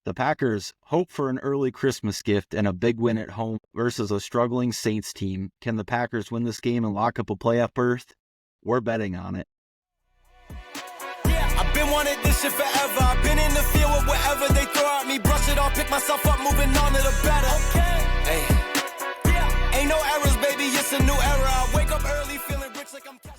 The Packers hope for an early Christmas gift and a big win at home versus a struggling Saints team. Can the Packers win this game and lock up a playoff berth? We're betting on it. Yeah, I've been wanting this shit forever. I've been in the field with whatever they throw at me. Brush it off, pick myself up, moving on to the better. Okay. Hey. Yeah. Ain't no errors, baby, it's a new era. I wake up early feeling rich like I'm cash.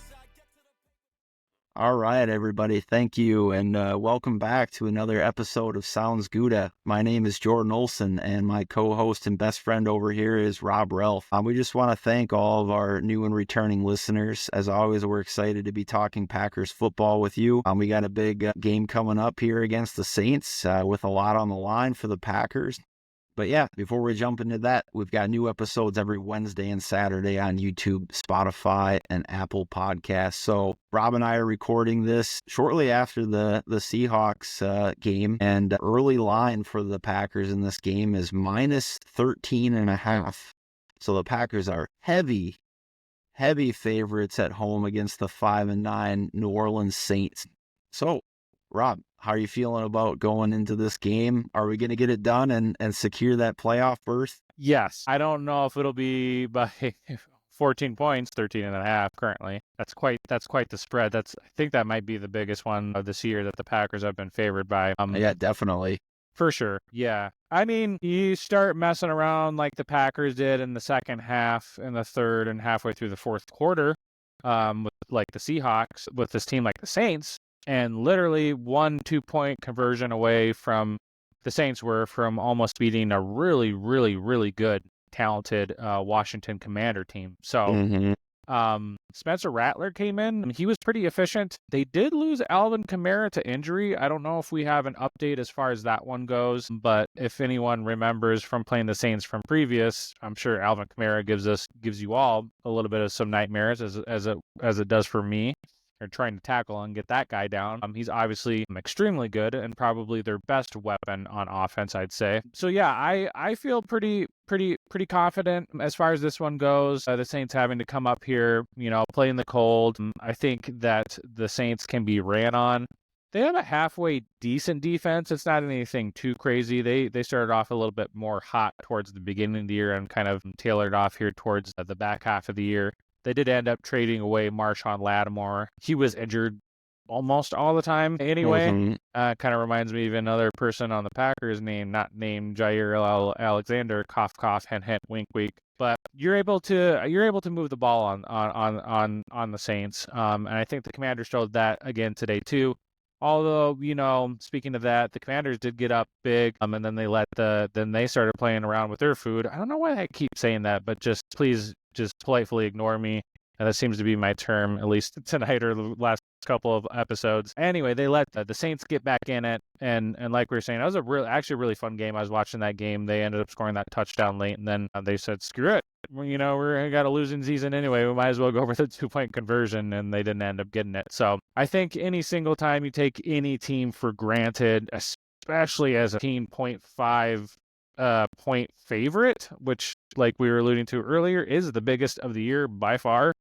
All right, everybody. Thank you, and welcome back to another episode of Soundsgouda. My name is Jordan Olson, and my co-host and best friend over here is Rob Ralph. We just want to thank all of our new and returning listeners. As always, we're excited to be talking Packers football with you. We got a big game coming up here against the Saints with a lot on the line for the Packers. But yeah, before we jump into that, we've got new episodes every Wednesday and Saturday on YouTube, Spotify, and Apple Podcasts. So Rob and I are recording this shortly after the Seahawks game, and early line for the Packers in this game is minus 13.5. So the Packers are heavy favorites at home against the 5-9 New Orleans Saints. So Rob, how are you feeling about going into this game? Are we going to get it done and secure that playoff berth? Yes. I don't know if it'll be by 14 points, 13.5 currently. That's quite the spread. I think that might be the biggest one of this year that the Packers have been favored by. Yeah, definitely. For sure. Yeah. I mean, you start messing around like the Packers did in the second half and the third and halfway through the fourth quarter, with like the Seahawks, with this team like the Saints. And literally 1-2 point conversion away from the Saints were from almost beating a really, really, really good, talented Washington Commander team. So Spencer Rattler came in. He was pretty efficient. They did lose Alvin Kamara to injury. I don't know if we have an update as far as that one goes, but if anyone remembers from playing the Saints from previous, I'm sure Alvin Kamara gives you all a little bit of some nightmares as it does for me. Or trying to tackle and get that guy down. He's obviously extremely good and probably their best weapon on offense, I'd say. So yeah, I feel pretty confident as far as this one goes. The Saints having to come up here, play in the cold. I think that the Saints can be ran on. They have a halfway decent defense. It's not anything too crazy. They started off a little bit more hot towards the beginning of the year and kind of tailored off here towards the back half of the year. They did end up trading away Marshawn Lattimore. He was injured almost all the time anyway. Kind of reminds me of another person on the Packers not named Jair Alexander, cough, cough, hint, hint, wink, wink. But you're able to move the ball on the Saints. And I think the Commanders showed that again today too. Although, speaking of that, the Commanders did get up big, and then they started playing around with their food. I don't know why I keep saying that, but please politely ignore me. That seems to be my term, at least tonight or the last couple of episodes. Anyway, they let the Saints get back in it, and like we were saying, that was actually a really fun game. I was watching that game. They ended up scoring that touchdown late, and then they said, screw it. We got a losing season anyway. We might as well go for the 2-point conversion, and they didn't end up getting it. So I think any single time you take any team for granted, especially as a 18.5 point favorite, which, like we were alluding to earlier, is the biggest of the year by far.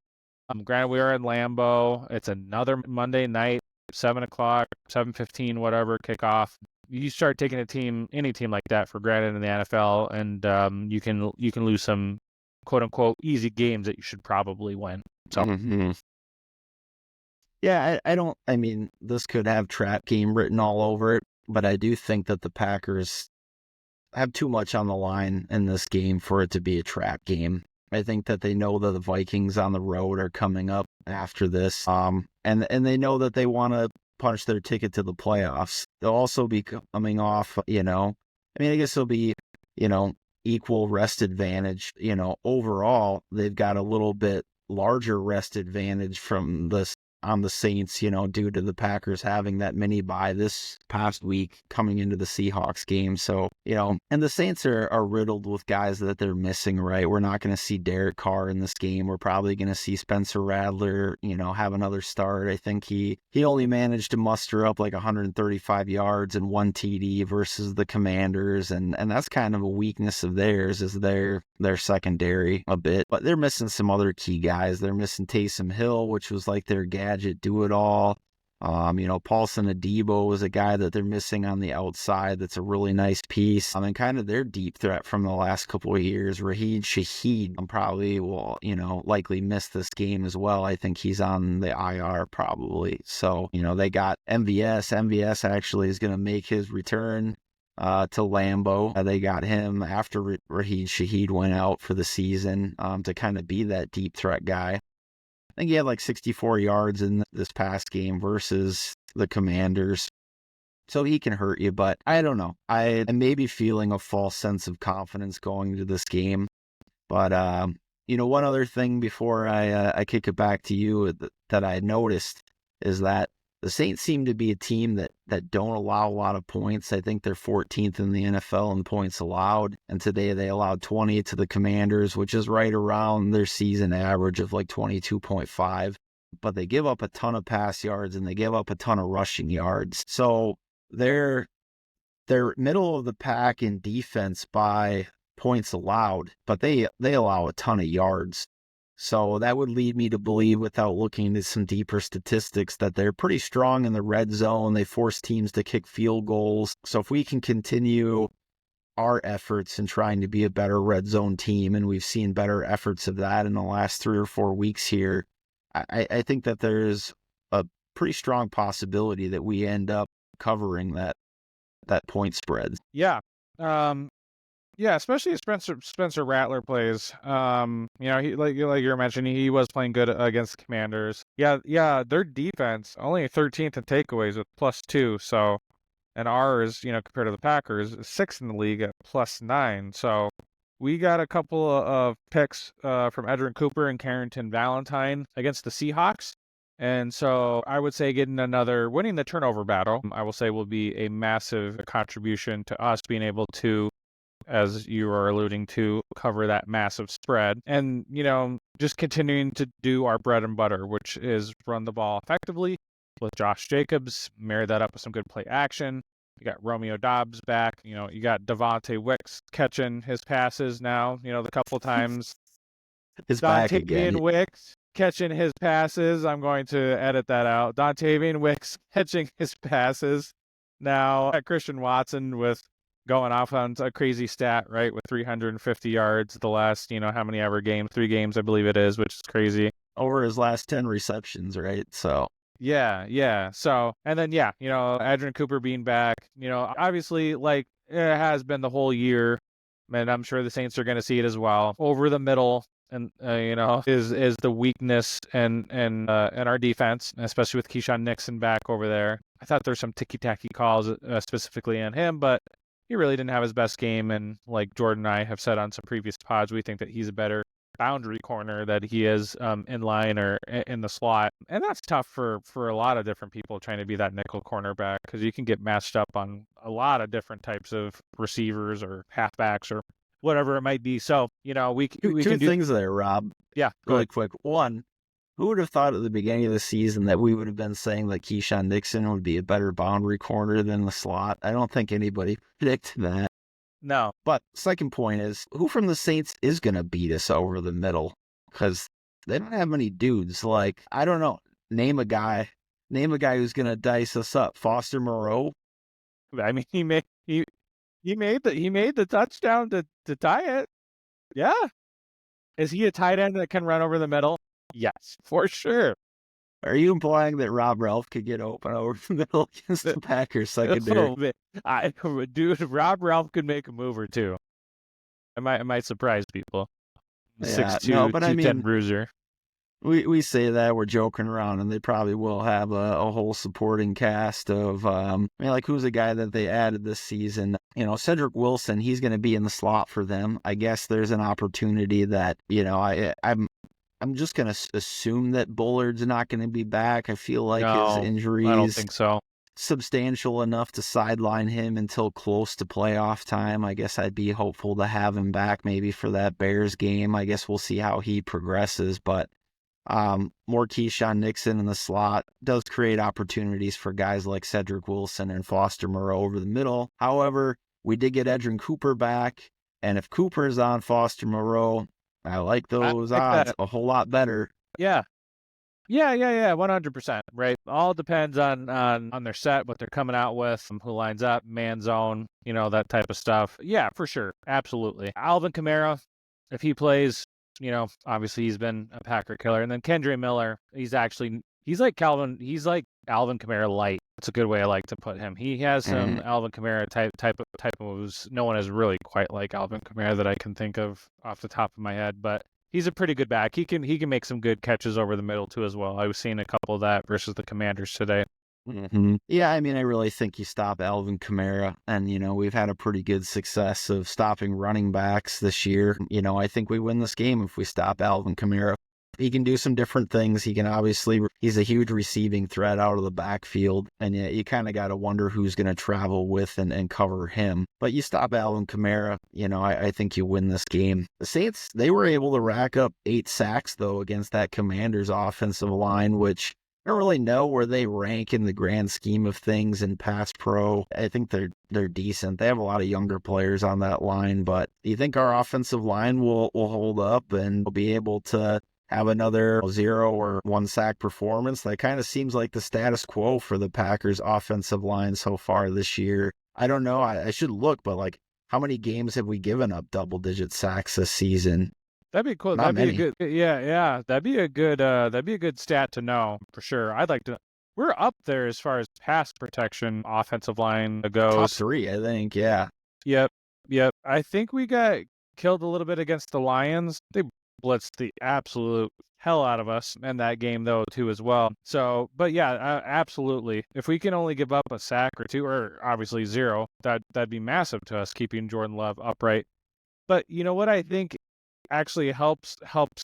Granted, we are in Lambeau. It's another Monday night, 7 o'clock, 7:15, whatever, kickoff. You start taking any team like that for granted in the NFL, and you can lose some quote unquote easy games that you should probably win. So. Yeah, I mean, this could have trap game written all over it, but I do think that the Packers have too much on the line in this game for it to be a trap game. I think that they know that the Vikings on the road are coming up after this, and they know that they want to punch their ticket to the playoffs. They'll also be coming off, I guess it'll be, equal rest advantage. Overall, they've got a little bit larger rest advantage on the Saints, due to the Packers having that mini bye this past week coming into the Seahawks game. So, and the Saints are riddled with guys that they're missing, right? We're not going to see Derek Carr in this game. We're probably going to see Spencer Rattler, have another start. I think he only managed to muster up like 135 yards and 1 TD versus the Commanders. And that's kind of a weakness of theirs, is their secondary a bit. But they're missing some other key guys. They're missing Taysom Hill, which was like their gadget do-it-all. Paulson Adebo was a guy that they're missing on the outside. That's a really nice piece. And kind of their deep threat from the last couple of years, Raheed Shaheed, probably will, likely miss this game as well. I think he's on the IR probably. So, they got MVS. MVS actually is going to make his return to Lambeau. They got him after Raheed Shaheed went out for the season to kind of be that deep threat guy. I think he had like 64 yards in this past game versus the Commanders. So he can hurt you, but I don't know. I may be feeling a false sense of confidence going into this game. But, one other thing before I kick it back to you that I noticed is that the Saints seem to be a team that don't allow a lot of points. I think they're 14th in the NFL in points allowed. And today they allowed 20 to the Commanders, which is right around their season average of like 22.5. But they give up a ton of pass yards and they give up a ton of rushing yards. So they're middle of the pack in defense by points allowed, but they allow a ton of yards. So that would lead me to believe, without looking into some deeper statistics, that they're pretty strong in the red zone. They force teams to kick field goals. So if we can continue our efforts in trying to be a better red zone team, and we've seen better efforts of that in the last 3 or 4 weeks here, I think that there's a pretty strong possibility that we end up covering that point spread. Yeah. Yeah, especially if Spencer Rattler plays. He, like you were mentioning, he was playing good against the Commanders. Yeah, their defense only 13th in takeaways with +2. So, and ours, compared to the Packers, is 6th in the league at +9. So, we got a couple of picks from Edrin Cooper and Carrington Valentine against the Seahawks. And so I would say winning the turnover battle, I will say, will be a massive contribution to us being able to, as you are alluding to, cover that massive spread. And, just continuing to do our bread and butter, which is run the ball effectively with Josh Jacobs, marry that up with some good play action. You got Romeo Doubs back. You got Devontae Wicks catching his passes now, the couple times. His back again. Dontavian Wicks catching his passes. I'm going to edit that out. Dontavian Wicks catching his passes. Now, Christian Watson with going off on a crazy stat, right, with 350 yards the last, how many ever games? 3 games, I believe it is, which is crazy. Over his last 10 receptions, right? So. Yeah. So, and then, Adrian Cooper being back, obviously, like, it has been the whole year, and I'm sure the Saints are going to see it as well. Over the middle, and is the weakness in our defense, especially with Keyshawn Nixon back over there. I thought there's some ticky-tacky calls specifically on him, but he really didn't have his best game. And like Jordan and I have said on some previous pods, we think that he's a better boundary corner that he is in line or in the slot. And that's tough for a lot of different people trying to be that nickel cornerback, because you can get matched up on a lot of different types of receivers or halfbacks or whatever it might be. So, we two can do things there, Rob. Yeah. Really quick. One, who would have thought at the beginning of the season that we would have been saying that Keyshawn Nixon would be a better boundary corner than the slot? I don't think anybody predicted that. No. But second point is, who from the Saints is going to beat us over the middle? Because they don't have many dudes. Like, I don't know. Name a guy who's going to dice us up. Foster Moreau? I mean, he made the touchdown to tie it. Yeah. Is he a tight end that can run over the middle? Yes, for sure. Are you implying that Rob Ralph could get open over the middle against the Packers secondary? Dude, Rob Ralph could make a move or two. It might surprise people. 6'2", 210 bruiser. We say that, we're joking around, and they probably will have a whole supporting cast of, who's a guy that they added this season? Cedric Wilson, he's going to be in the slot for them. I guess there's an opportunity that, I'm just going to assume that Bullard's not going to be back. I feel like his injuries I don't think so. Substantial enough to sideline him until close to playoff time. I guess I'd be hopeful to have him back maybe for that Bears game. I guess we'll see how he progresses, but more Keyshawn Nixon in the slot does create opportunities for guys like Cedric Wilson and Foster Moreau over the middle. However, we did get Edrin Cooper back, and if Cooper's on Foster Moreau, I like those odds a whole lot better. Yeah. Yeah, 100%. Right. All depends on their set, what they're coming out with, who lines up, man zone, that type of stuff. Yeah, for sure, absolutely. Alvin Kamara, if he plays, obviously he's been a Packer killer, and then Kendre Miller, he's like Alvin Kamara light. That's a good way I like to put him. He has some Alvin Kamara type of moves. No one is really quite like Alvin Kamara that I can think of off the top of my head, but he's a pretty good back. He can make some good catches over the middle too as well. I was seeing a couple of that versus the Commanders today. Yeah, I mean, I really think you stop Alvin Kamara, and we've had a pretty good success of stopping running backs this year. I think we win this game if we stop Alvin Kamara. He can do some different things. He's a huge receiving threat out of the backfield, and you kind of got to wonder who's going to travel with and cover him. But you stop Alvin Kamara, I think you win this game. The Saints, they were able to rack up 8 sacks, though, against that Commanders offensive line, which I don't really know where they rank in the grand scheme of things in pass pro. I think they're decent. They have a lot of younger players on that line, but do you think our offensive line will hold up and will be able to have another 0 or 1 sack performance? That kind of seems like the status quo for the Packers offensive line so far this year. I don't know. I should look, but how many games have we given up double-digit sacks this season? That'd be cool. Not That'd be many. a good. Yeah. That'd be a good stat to know for sure. I'd like to. We're up there as far as pass protection offensive line goes. Top 3, I think. Yeah. Yep. I think we got killed a little bit against the Lions. They blitzed the absolute hell out of us in that game though too as well. So, but yeah, absolutely. If we can only give up a sack or 2, or obviously 0, that'd be massive to us keeping Jordan Love upright. But you know what I think actually helps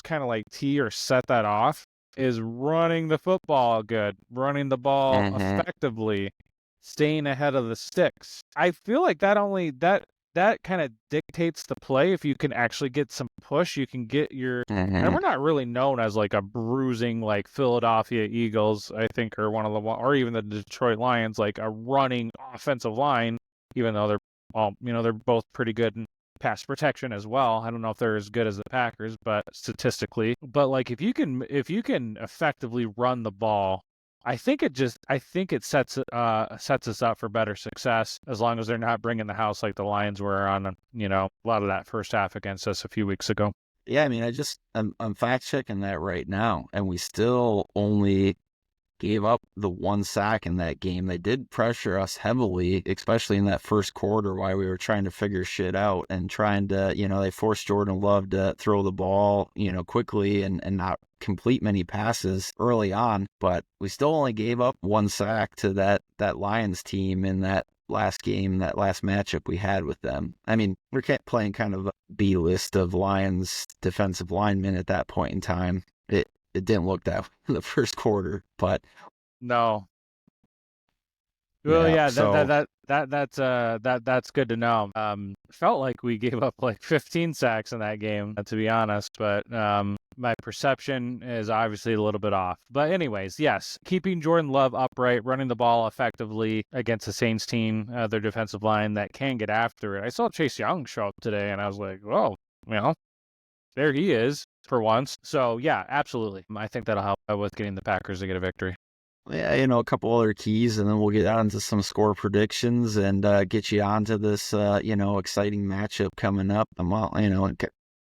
kind of tee or set that off is running the football good, running the ball effectively, staying ahead of the sticks. I feel like that kind of dictates the play. If you can actually get some push, you can get your and we're not really known as a bruising Philadelphia Eagles, I think, or or even the Detroit Lions, a running offensive line, even though they're all they're both pretty good in pass protection as well. I don't know if they're as good as the Packers, but statistically, if you can effectively run the ball, I think it sets us up for better success, as long as they're not bringing the house like the Lions were on a lot of that first half against us a few weeks ago. Yeah, I mean, I'm fact checking that right now, and we still only gave up the 1 sack in that game. They did pressure us heavily, especially in that first quarter while we were trying to figure shit out and trying to, they forced Jordan Love to throw the ball, quickly and not complete many passes early on. But we still only gave up 1 sack to that Lions team in that last game, that last matchup we had with them. I mean, we're playing kind of a B list of Lions defensive linemen at that point in time. It didn't look that in the first quarter, but no. Well, yeah, so that's good to know. Felt like we gave up 15 sacks in that game, to be honest, but my perception is obviously a little bit off. But anyways, yes, keeping Jordan Love upright, running the ball effectively against the Saints team, their defensive line that can get after it. I saw Chase Young show up today, and I was like, whoa, there he is for once. So yeah, absolutely. I think that'll help with getting the Packers to get a victory. Yeah, a couple other keys, and then we'll get on to some score predictions and get you onto this, exciting matchup coming up.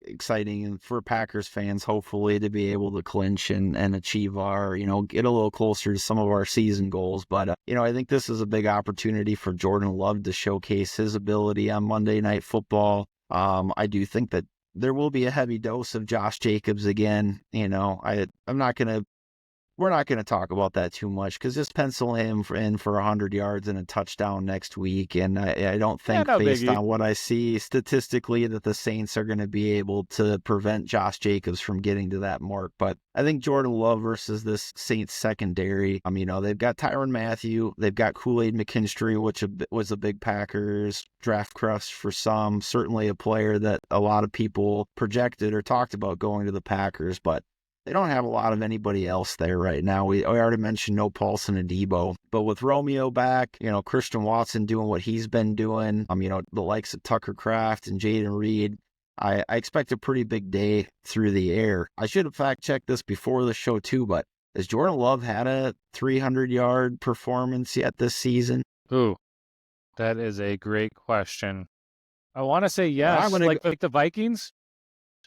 Exciting for Packers fans, hopefully, to be able to clinch and achieve our, get a little closer to some of our season goals. But, I think this is a big opportunity for Jordan Love to showcase his ability on Monday Night Football. I do think that there will be a heavy dose of Josh Jacobs again. We're not going to talk about that too much, because just pencil him in for 100 yards and a touchdown next week. And I don't think, based on what I see statistically, that the Saints are going to be able to prevent Josh Jacobs from getting to that mark. But I think Jordan Love versus this Saints secondary, they've got Tyrann Mathieu, they've got Kool-Aid McKinstry, which was a big Packers draft crush for some, certainly a player that a lot of people projected or talked about going to the Packers, but they don't have a lot of anybody else there right now. We already mentioned no Paulson and Debo, but with Romeo back, Christian Watson doing what he's been doing, the likes of Tucker Kraft and Jaden Reed, I expect a pretty big day through the air. I should have fact-checked this before the show too, but Has Jordan Love had a 300-yard performance yet this season? Ooh, that is a great question. I want to say yes. Like the Vikings.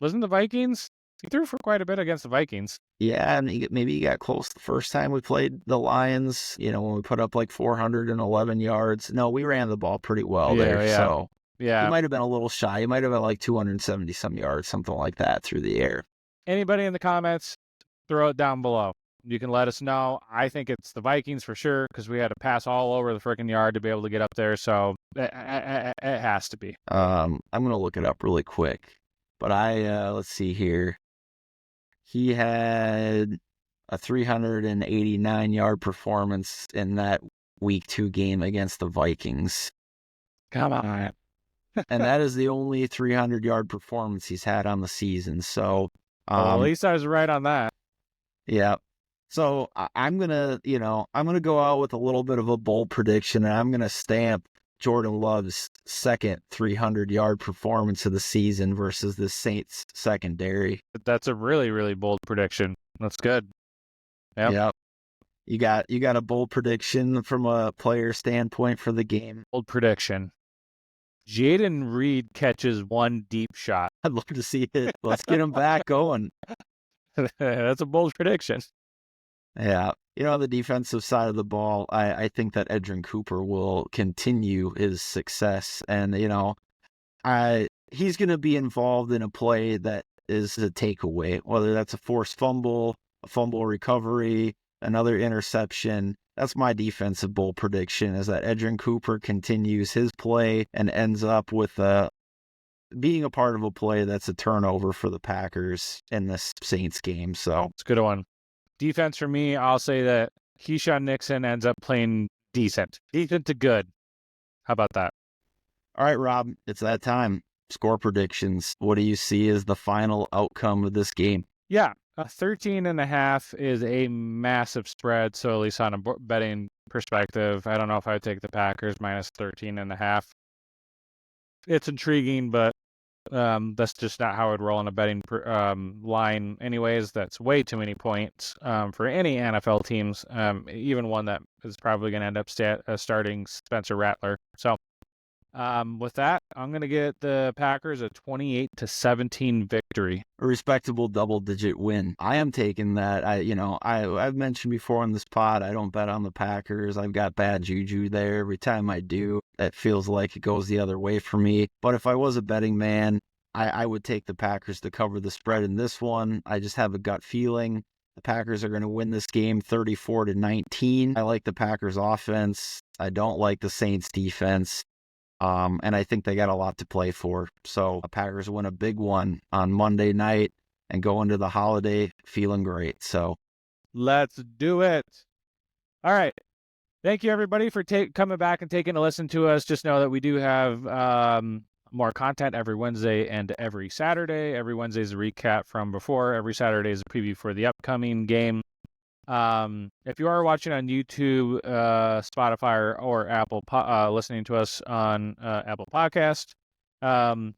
Wasn't the Vikings? He threw for quite a bit against the Vikings. Yeah, and maybe he got close the first time we played the Lions, when we put up like 411 yards. No, we ran the ball pretty well there. Yeah. So yeah, he might have been a little shy. He might have been like 270-some yards, something like that through the air. Anybody in the comments, throw it down below. You can let us know. I think it's the Vikings for sure because we had to pass all over the freaking yard to be able to get up there. So it has to be. I'm going to look it up really quick. But let's see here. He had a 389-yard performance in that Week 2 game against the Vikings. Come on. And that is the only 300-yard performance he's had on the season. So, at least I was right on that. Yeah. So I'm gonna go out with a little bit of a bold prediction, and I'm gonna stamp Jordan Love's second 300-yard performance of the season versus the Saints secondary. That's a really, really bold prediction. That's good. Yep. You got a bold prediction from a player standpoint for the game. Bold prediction. Jaden Reed catches one deep shot. I'd love to see it. Let's get him back going. That's a bold prediction. Yeah. On the defensive side of the ball, I think that Edgerrin Cooper will continue his success. And, he's going to be involved in a play that is a takeaway, whether that's a forced fumble, a fumble recovery, another interception. That's my defensive bold prediction, is that Edgerrin Cooper continues his play and ends up with being a part of a play that's a turnover for the Packers in this Saints game. So it's a good one. Defense for me, I'll say that Keyshawn Nixon ends up playing decent to good. How about that? All right, Rob, it's that time. Score predictions. What do you see as the final outcome of this game? Yeah, 13.5 is a massive spread. So at least on a betting perspective, I don't know if I would take the Packers minus 13.5. It's intriguing, but that's just not how I'd roll on a betting line anyways. That's way too many points for any NFL teams, even one that is probably going to end up starting Spencer Rattler. So with that, I'm going to get the Packers a 28-17 victory. A respectable double-digit win. I am taking that. I've mentioned before on this pod, I don't bet on the Packers. I've got bad juju there. Every time I do, it feels like it goes the other way for me. But if I was a betting man, I would take the Packers to cover the spread in this one. I just have a gut feeling the Packers are going to win this game 34-19. I like the Packers offense. I don't like the Saints defense. And I think they got a lot to play for. So the Packers win a big one on Monday night and go into the holiday feeling great. So let's do it. All right. Thank you, everybody, for coming back and taking a listen to us. Just know that we do have more content every Wednesday and every Saturday. Every Wednesday is a recap from before. Every Saturday is a preview for the upcoming game. If you are watching on YouTube, Spotify, or Apple, listening to us on Apple Podcast,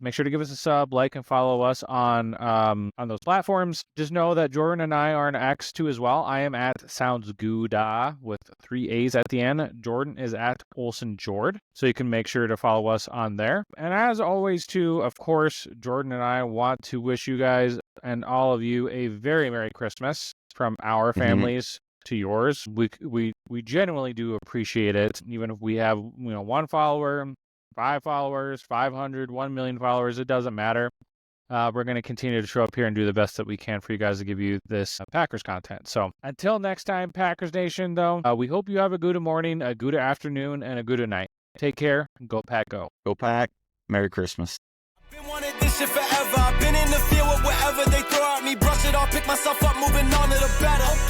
make sure to give us a sub, like, and follow us on those platforms. Just know that Jordan and I are on X too as well. I am at Soundsgouda with 3 A's at the end. Jordan is at Olson Jord. So you can make sure to follow us on there. And as always too, of course, Jordan and I want to wish you guys and all of you a very Merry Christmas from our families to yours. We genuinely do appreciate it. Even if we have 1 follower, 5 followers, 500, 1 million followers, it doesn't matter. We're going to continue to show up here and do the best that we can for you guys to give you this Packers content. So until next time, Packers Nation, though, we hope you have a good morning, a good afternoon, and a good night. Take care. Go Pack, go. Go Pack. Merry Christmas. Been wanting this shit forever. I've been in the field with whatever they throw at me. Brush it off, pick myself up, moving on to the better.